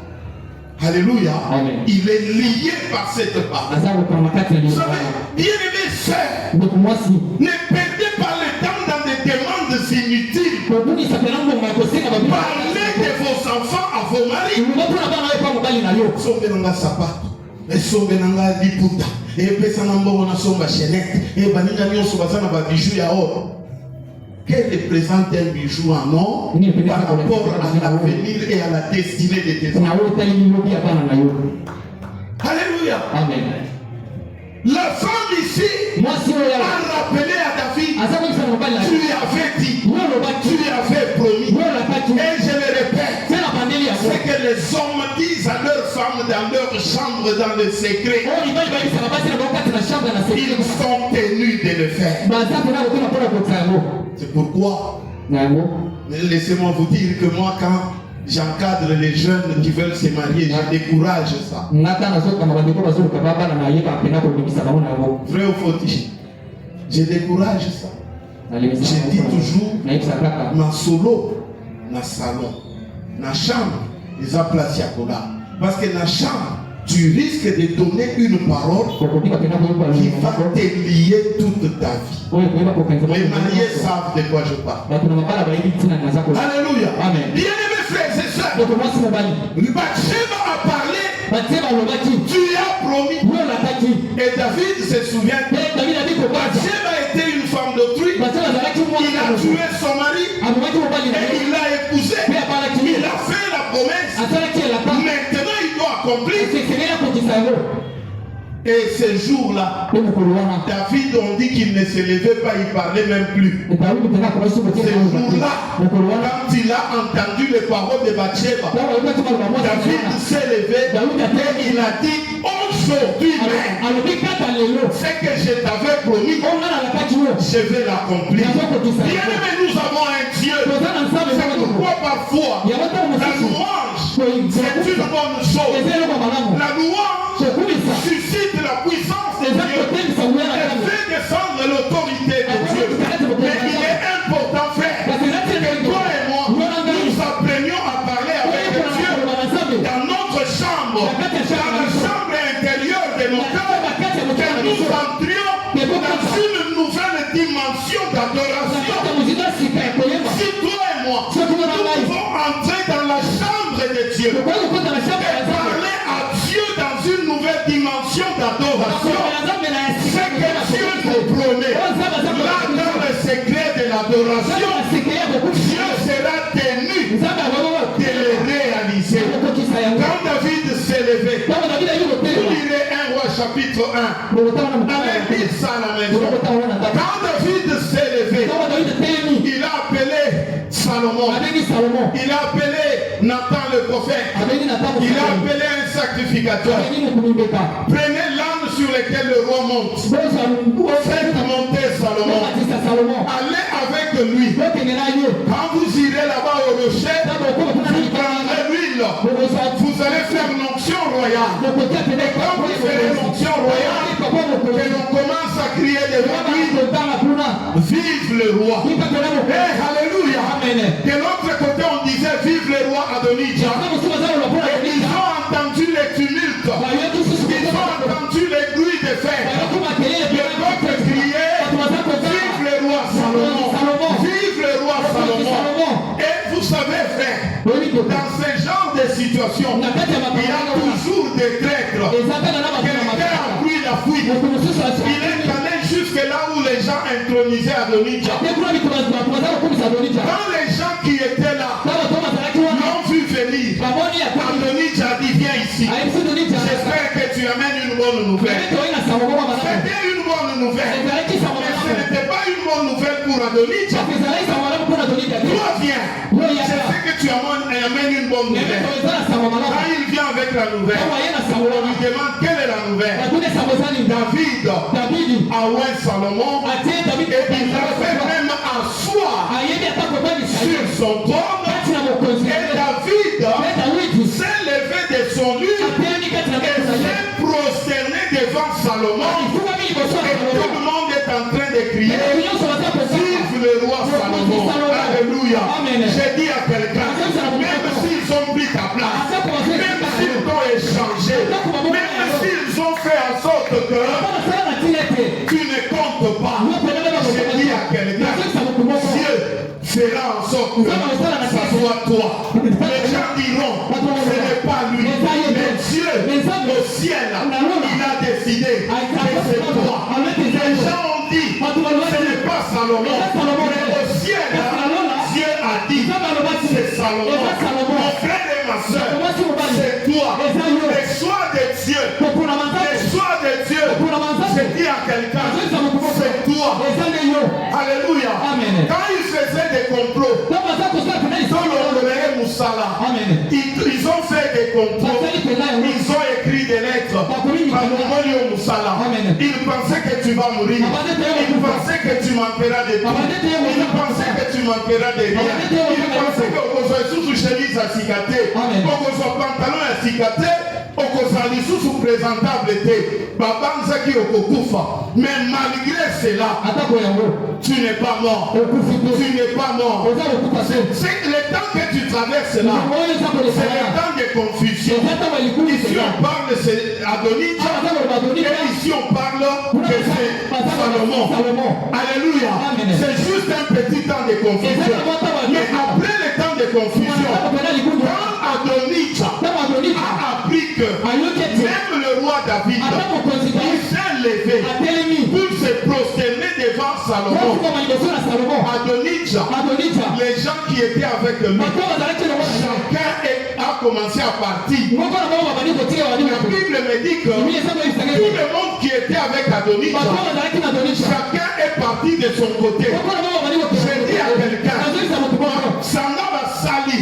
Alléluia. Il est lié par cette parole. Vous savez, bien-aimés sœurs, ne perdez pas le temps dans des demandes inutiles. Parlez de vos enfants à vos maris. Sombenanga sapato, sombenanga liputa, et pesana mbongo na somba chenette, et baninga nyonso bazana ba bijoux ya or. Quel représente un bijou en or par rapport à l'avenir et à la destinée de tes enfants? Alléluia. Amen. La femme ici a rappelé à David, tu lui avais dit, tu lui avais promis, et je le répète, ce que les hommes disent à leurs femmes dans leur chambre, dans le secret, ils sont tenus de le faire. C'est pourquoi, laissez-moi vous dire que moi, quand j'encadre les jeunes qui veulent se marier, je décourage ça. Vrai ou faux? Je décourage ça. Je dis toujours, ma solo, na salon, na chambre, ils ont placé à Kola. Parce que na chambre, tu risques de donner une parole qui va te lier toute ta vie. Les mariés savent de quoi je parle. Alléluia. Bien-aimés frères et sœurs, Bathsheba a parlé, tu as promis. Et David se souvient que Bathsheba était une femme d'autrui. Il a tué son mari et il l'a épousé. Il a fait la promesse. Maintenant il doit accomplir. Et ce jour-là, David, on dit qu'il ne se levait pas, il ne parlait même plus. Ce jour-là, quand il a entendu les paroles de Bathsheba, David s'est levé et il a dit, aujourd'hui même, ce que je t'avais promis, je vais l'accomplir. Bien-aimé, nous avons un Dieu. C'est pourquoi parfois, la louange, c'est une bonne chose. La louange suscite la puissance de Dieu. Elle fait descendre l'autorité de Dieu. Mais il est important, frère, que toi et moi, nous apprenions à parler avec Dieu dans notre chambre, dans la chambre intérieure de nos cœurs, que nous entrions dans une nouvelle dimension d'adoration. Si toi et moi, nous faut entrer dans la chambre de Dieu et parler à Dieu dans une nouvelle dimension d'adoration. C'est que Dieu nous promet. Là, dans le secret de l'adoration, Dieu sera tenu de le réaliser. Quand David s'est levé, vous lirez 1 Roi chapitre 1. Allez lire ça à la maison. Quand David s'est levé, il a appelé Salomon. Il a appelé Nathan le prophète. Il a appelé un sacrificateur. Prenez l'âne sur lequel le roi monte. Faites monter Salomon. Allez avec lui. Quand vous irez là-bas au rocher, vous prendrez l'huile. Vous allez faire l'onction royale. Et quand vous ferez l'onction royale, que l'on commence à crier devant lui, vive le roi. Alléluia. De l'autre côté, on disait vive le roi Adonijah. Et ils ont entendu les tumultes. Ils ont entendu les bruits de fer. Le peuple criait vive le roi Salomon. Vive le roi Salomon. Et vous savez, frère, dans ce genre de situation, il y a toujours des traîtres. Quelqu'un a pris la fuite. Il est allé jusque là où les gens intronisaient Adonijah. Quand les gens qui étaient là l'ont vu venir, Adonijah dit viens ici. J'espère que tu amènes une bonne nouvelle. C'était une bonne nouvelle. Mais ce n'était pas une bonne nouvelle pour Adonijah. Toi viens. Je sais que tu amènes une bonne nouvelle. Quand il vient avec la nouvelle, on lui demande quelle est la nouvelle. David a oué Salomon et il l'a fait même asseoir sur son trône. Et David s'est levé de son lit et s'est prosterné devant Salomon. Et tout le monde est en train de crier vive le roi Salomon. Alléluia. J'ai dit à quelqu'un, même s'ils ont pris ta place, même s'ils t'ont échangé, même s'ils ont fait en sorte que tu ne comptes pas, j'ai dit à quelqu'un, Dieu fera en sorte que ça soit toi. Les gens diront ce n'est pas lui, mais Dieu au ciel, il a décidé que c'est toi. Les gens ont dit ce n'est pas Salomon, mais au ciel Dieu a dit c'est Salomon. Mon frère et ma soeur, c'est toi. Les choix de Dieu, les choix de Dieu, je dis à quelqu'un, c'est toi. Alléluia. Quand ils faisaient des complots, ils ont fait des complots, ils ont écrit des lettres. Ils pensaient que tu vas mourir, ils pensaient que tu manqueras de tout, ils pensaient que tu manqueras de rien, ils pensaient que tu chemise à cicater, que pantalon à cicater, okozali sous présentable était babanzaki okokufa, mais malgré cela tu n'es pas mort, tu n'es pas mort. C'est le temps que tu traverses là, c'est le temps de confusion. Ici on parle c'est Adonijah et ici on parle que c'est Salomon. Alléluia. C'est juste un petit temps de confusion, mais après le temps de confusion, quand Adonijah a appris que même le roi David il s'est levé pour se prosterner devant Salomon. Adonijah, les gens qui étaient avec lui, chacun a commencé à partir. La Bible me dit que tout le monde qui était avec Adonijah, chacun est parti de son côté. Je dis à quelqu'un, Sanga va sali,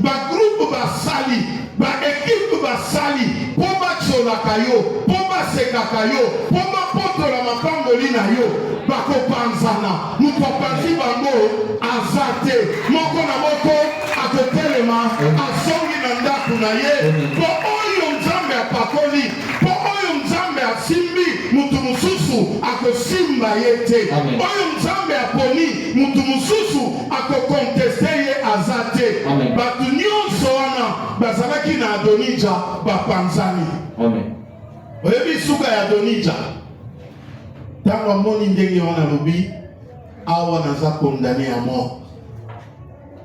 ma groupe va sali, ma équipe va sali, pour ma tsolakayo, pour ma sekakayo, pour ma poto la mapangoli na yo, bako panzana, nous papanzi bango, azate, moko na moko, akotelema, asongi na ndaku na ye, po oyo nzambe apakoli, po oyo nzambe asimbi, mutu mususu akosimba yete, oyo nzambe aponi, mutu mususu akokonteste ye azate, batu nyonso wana, bazalaki na Adonijah bapanzani. Oyebi suka ya Adonijah, tango amoni ndenge wana lobi, awa naza condamné à mort.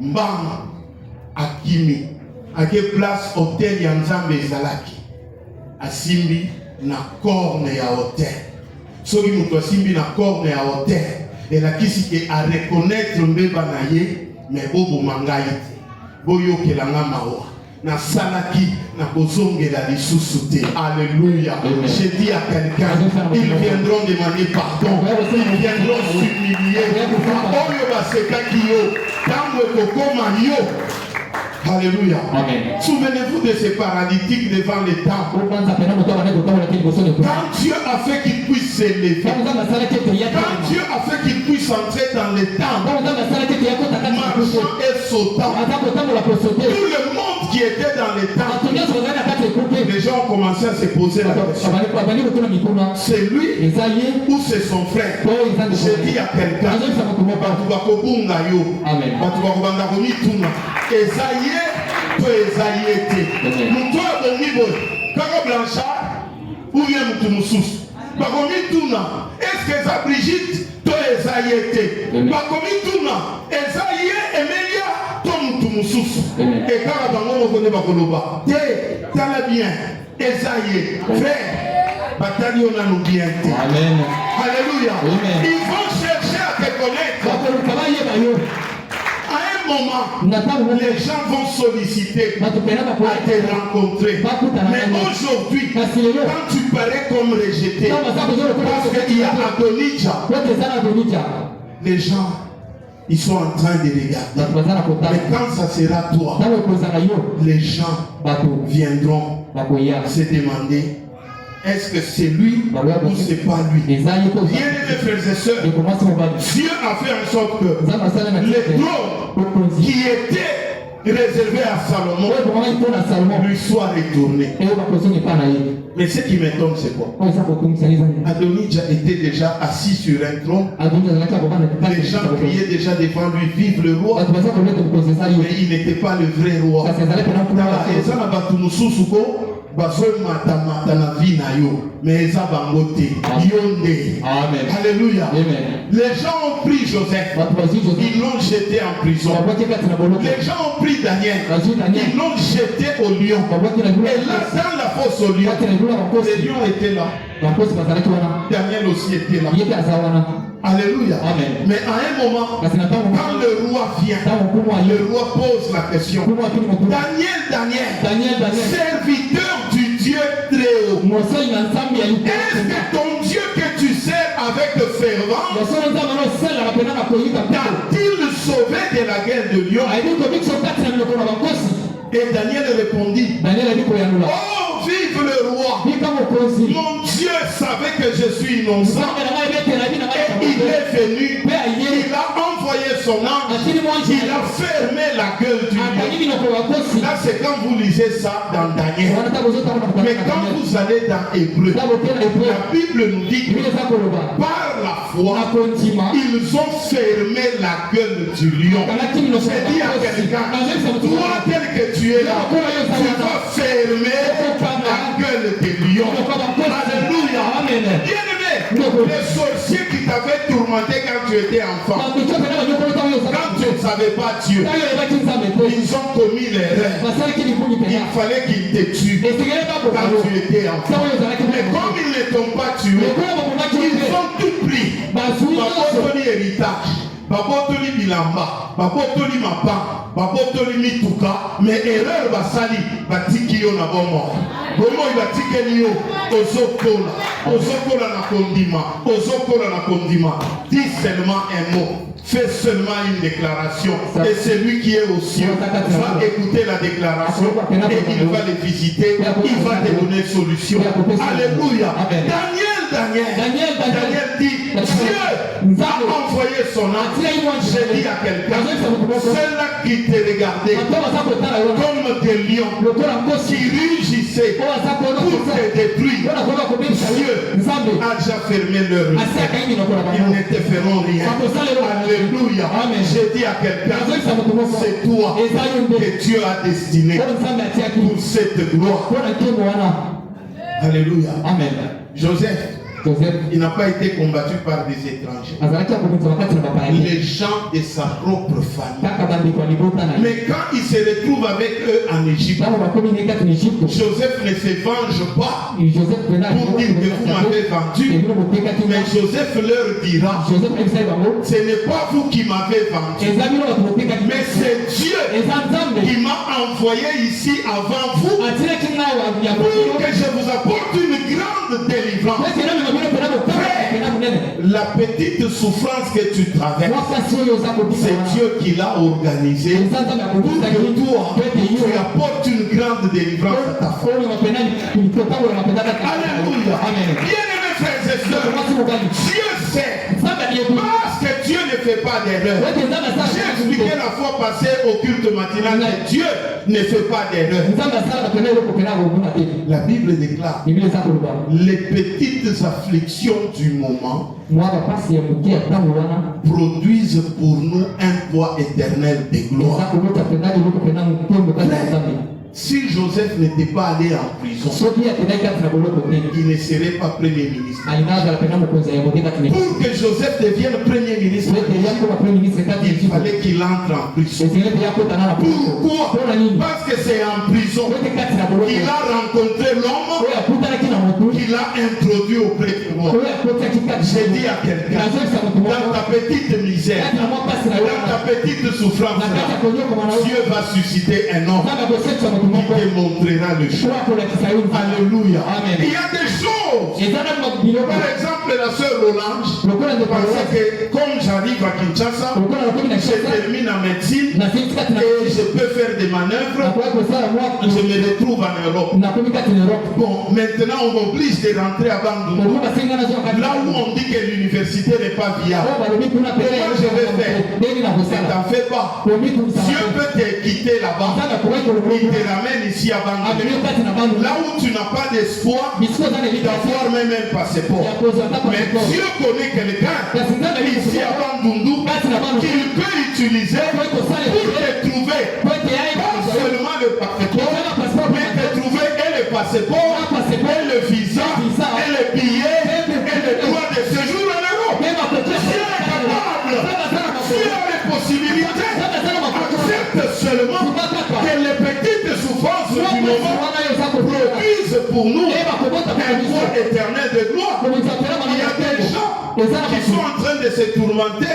Mbanga, akimi ake place hôtel ya Nzambe ezalaki asimbi na corne ya hôtel soki moto asimbi na corne ya hôtel elakisi ke a reconnaître mbeba na ye mais boboma ngai te boyokelanga mawa nasalaki na kozongela lisusu te. Alléluia. Je dis à quelqu'un, ils viendront demander pardon, ils viendront s'humilier. Oyo basekaki yo tango kokoma yo. Alléluia. Souvenez-vous de ces paralytiques devant les temples. Quand Dieu a fait qu'il puisse s'élever, quand Dieu a fait qu'il puisse entrer dans les temples, marchant et sautant, tout le monde qui était dans les temples, les gens ont commencé à se poser la question. C'est lui ou c'est son frère? J'ai dit à quelqu'un, Esaïe, toi Esaïe était. Nous toi de niveau, Kaka Blanchard, ou bien Moutoumoussous. Bakomi Touna, est-ce que ça Brigitte, toi Esaïe était. Bakomi Touna, Esaïe, Emilia, toi Moutoumoussous. Et Kaka Bango, on connaît Bakoloba. T'as bien, Esaïe, frère, bataille on a nous bien. Amen. Alléluia. Ils vont chercher à te connaître. À un moment, les gens vont solliciter à te rencontrer. Mais aujourd'hui, quand tu parais comme rejeté, parce qu'il y a Adonija, les gens, ils sont en train de regarder. Mais quand ça sera toi, les gens viendront se demander, est-ce que c'est lui ou c'est pas lui? Bien aimés frères et sœurs, Dieu a fait en sorte que les trônes qui étaient réservés à Salomon lui soient retournés. Mais ce qui m'étonne, c'est quoi? Adonija était déjà assis sur un trône. Les gens criaient déjà devant lui, vive le roi. Mais il n'était pas le vrai roi. Mais alléluia. Les gens ont pris Joseph, ils l'ont jeté en prison. Les gens ont pris Daniel, ils l'ont jeté au lion. Et là, dans la fosse au lion, les lions étaient là. Daniel aussi était là. Alléluia. Amen. Mais à un moment, quand le roi vient, le roi pose la question. Daniel, serviteur du Dieu très haut, est-ce que ton Dieu que tu sers avec fervent t'a-t-il sauvé de la guerre de lion? Et Daniel répondit, oh, vive le roi! Mon Dieu savait que je suis innocent. Et il est venu, il a envoyé son ange, il a fermé la gueule du lion. Là, c'est quand vous lisez ça dans Daniel. Mais quand vous allez dans Hébreu, la Bible nous dit que par la foi, ils ont fermé la gueule du lion. C'est dit à quelqu'un, toi tel que tu es là, tu vas fermer la gueule des lions. Alléluia. Bien-aimé, les sorciers qui t'avaient tourmenté quand tu étais enfant, quand tu ne savais pas Dieu, ils ont commis l'erreur. Il fallait qu'ils te tuent quand tu étais enfant. Mais comme ils ne t'ont pas tué, ils ont tout pris. Babotoli héritage, babotoli bilamba, babotoli mapa, babotoli mituka, mais erreur basali, batiki yo na bomo. Bomo ibatikeli yo, ozokola na kondima, dis seulement un mot. Fais seulement une déclaration. Et celui qui est aux cieux va écouter la déclaration et il va les visiter. Il va te donner solution. Alléluia. Daniel dit, Dieu va envoyer son ange. J'ai dit à quelqu'un, ceux-là qui te regardaient comme des lions qui rugissaient pour te détruire, Dieu a déjà fermé leur bouche. Ils ne te feront rien. Alléluia. J'ai dit à quelqu'un, c'est toi que Dieu a destiné pour cette gloire. Alléluia. Amen. Joseph, il n'a pas été combattu par des étrangers. Les gens de sa propre famille. Mais quand il se retrouve avec eux en Égypte, Joseph ne se venge pas pour dire que vous m'avez vendu. Mais Joseph leur dira, ce n'est pas vous qui m'avez vendu, mais c'est Dieu qui m'a envoyé ici avant vous pour que je vous apporte une grande délivrance. La petite souffrance que tu traverses, c'est Dieu qui l'a organisée pour que toi, tu apportes une grande délivrance à ta famille. Alléluia. Bien-aimés frères et sœurs, Dieu sait, parce que Dieu ne fait pas d'erreur. J'ai expliqué la fois passée au culte matinal que Dieu ne fait pas d'erreur. La Bible déclare, les petites afflictions du moment produisent pour nous un poids éternel de gloire. Si Joseph n'était pas allé en prison, il ne serait pas premier ministre. Pour que Joseph devienne premier ministre, il fallait qu'il entre en prison. Pourquoi? Parce que c'est en prison qu'il a rencontré l'homme qu'il a introduit auprès de moi. J'ai dit à quelqu'un, dans ta petite misère, dans ta petite souffrance, Dieu va susciter un homme qui te montrera le chemin. Alléluia. Il y a des choses. Par exemple, la sœur Rolange pensait que comme j'arrive à Kinshasa, je termine en médecine et je peux faire des manœuvres, je me retrouve en Europe. Bon, maintenant on m'oblige de rentrer à Bandundu, là où on dit que l'université n'est pas viable. Comment je vais faire? Ne t'en fais pas. Dieu peut te quitter là-bas, il te ramène ici à Bandundu, là où tu n'as pas d'espoir d'avoir même un passeport. Mais Dieu connaît quelqu'un ici à Bandundu qu'il peut utiliser pour te trouver pas seulement le passeport, mais te trouver et le passeport, et le visa, et le billet, et le droit de séjour en Europe. Dieu est capable. Dieu a les possibilités. Accepte seulement que les petites souffrances du moment produisent pour nous un poids éternel de gloire. Il y a des gens qui sont en train de se tourmenter.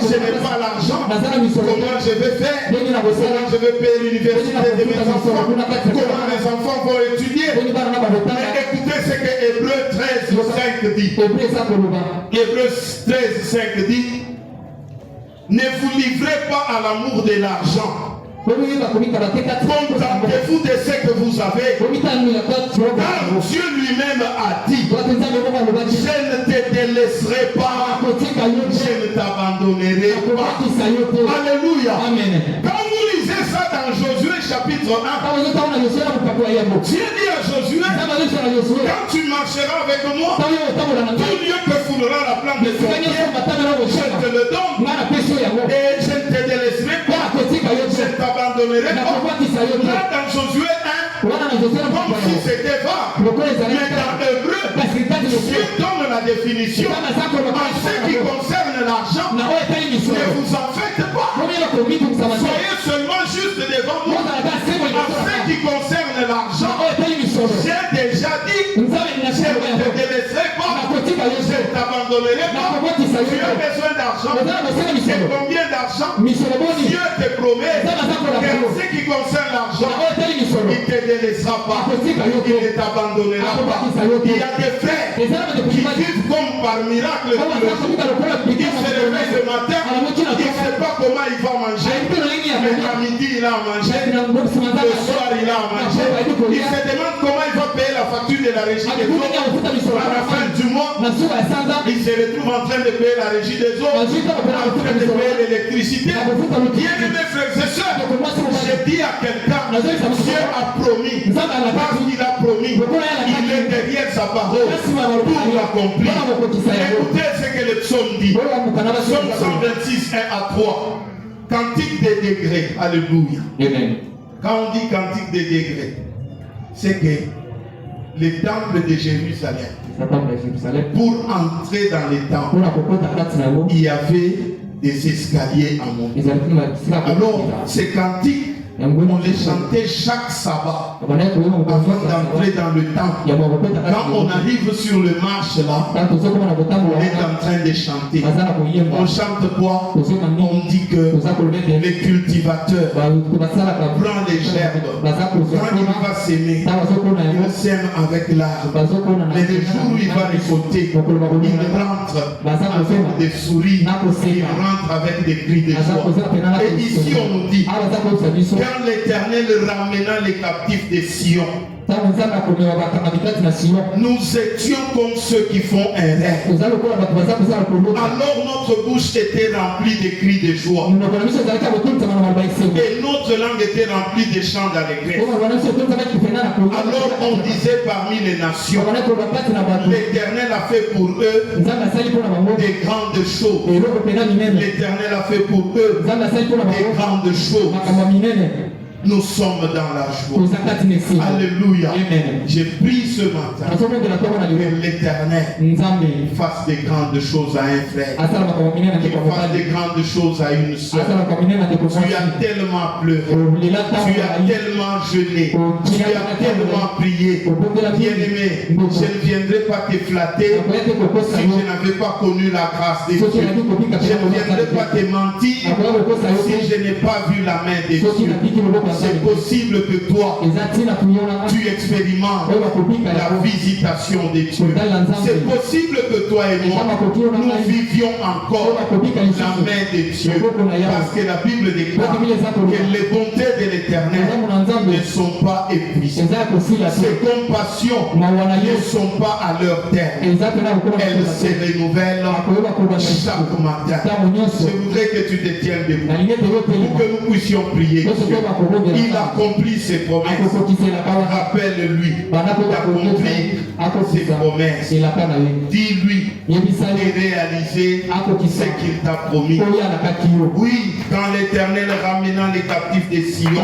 Ce n'est pas l'argent. Comment je vais faire? Comment je vais payer l'université de mes enfants? Comment mes enfants vont étudier? Mais écoutez ce que Hébreux 13:5 dit. Hébreux 13:5 dit: ne vous livrez pas à l'amour de l'argent. Contentez-vous de ce que vous avez. Car Dieu lui-même a dit: je ne te délaisserai pas, je ne t'abandonnerai pas. Alléluia. Quand vous lisez ça dans Josué chapitre 1, Dieu dit à Josué: quand tu marcheras avec moi, tout lieu que foulera la plante de ton pied, je te le donne, et je ne te délaisserai pas, je ne t'abandonnerai pas. Là dans Josué 1, comme si c'était vague, mais dans Hébreu, Dieu donne la définition. En ce qui concerne l'argent, ne vous en faites pas. Soyez seulement juste devant moi. En ce qui concerne l'argent, j'ai déjà dit: je ne te délaisserai pas, je ne t'abandonnerai pas. Tu as besoin d'argent. Et combien d'argent? Dieu te promet que ce qui concerne l'argent, il ne te délaissera pas, il ne t'abandonnera pas. Il y a des frères qui vivent comme par miracle. Il se réveille le matin, il ne sait pas comment il va manger, mais à midi il a à manger, le soir il a à manger. Il se demande comment il va payer la facture de la régie des eaux. À la fin du mois, il se retrouve en train de payer la régie des eaux, en train de payer l'électricité. Bien-aimés frères et sœurs, j'ai dit à quelqu'un: Dieu a promis, parce qu'il a promis, il est derrière sa parole pour l'accomplir. Écoutez ce que le psaume dit. Psaume 126, 1 à 3. Cantique des degrés. Alléluia. Quand on dit cantique des degrés, c'est que le temple de Jérusalem Pour entrer dans les temples, il y avait des escaliers à monter. Alors, ces cantiques, on les chantait chaque sabbat avant d'entrer dans le temple. Quand on arrive sur le marche là, on est en train de chanter. On chante quoi? On dit que les cultivateurs prennent les gerbes. Quand il va s'aimer, il sème avec l'arbre. Mais le jour où il va récolter, il rentre avec des souris, il rentre avec des cris de joie. Et ici on nous dit, quand l'Éternel ramena les captifs de Sion, nous étions comme ceux qui font un rêve. Alors notre bouche était remplie de cris de joie. Et notre langue était remplie de chants d'allégresse. Alors on disait parmi les nations, l'Éternel a fait pour eux des grandes choses. L'Éternel a fait pour eux des grandes choses. Nous sommes dans la joie. Alléluia. J'ai pris ce matin que l'Éternel fasse des grandes choses à un frère, qu'il fasse des grandes choses à une soeur. Tu as tellement pleuré, tu as tellement jeûné, tu as tellement prié. Bien-aimé, je ne viendrai pas te flatter si je n'avais pas connu la grâce de Dieu. Je ne viendrai pas te mentir si je n'ai pas vu la main de Dieu. C'est possible que toi, tu expérimentes la visitation de Dieu. C'est possible que toi et moi, nous vivions encore la main de Dieu. Parce que la Bible déclare que les bontés de l'Éternel ne sont pas épuisées. Ses compassions ne sont pas à leur terme. Elles se renouvellent chaque matin. Je voudrais que tu te tiennes debout pour que nous puissions prier Dieu. Il accomplit ses promesses. Rappelle-lui d'accomplir ses promesses. Dis-lui de réaliser ce qu'il t'a promis. Oui, quand l'Éternel ramena les captifs de Sion,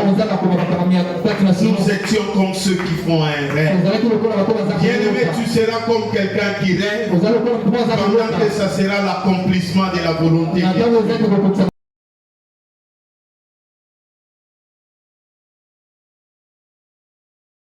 nous étions comme ceux qui font un rêve. Bien-aimé, tu seras comme quelqu'un qui rêve pendant que ça sera l'accomplissement de la volonté de Dieu.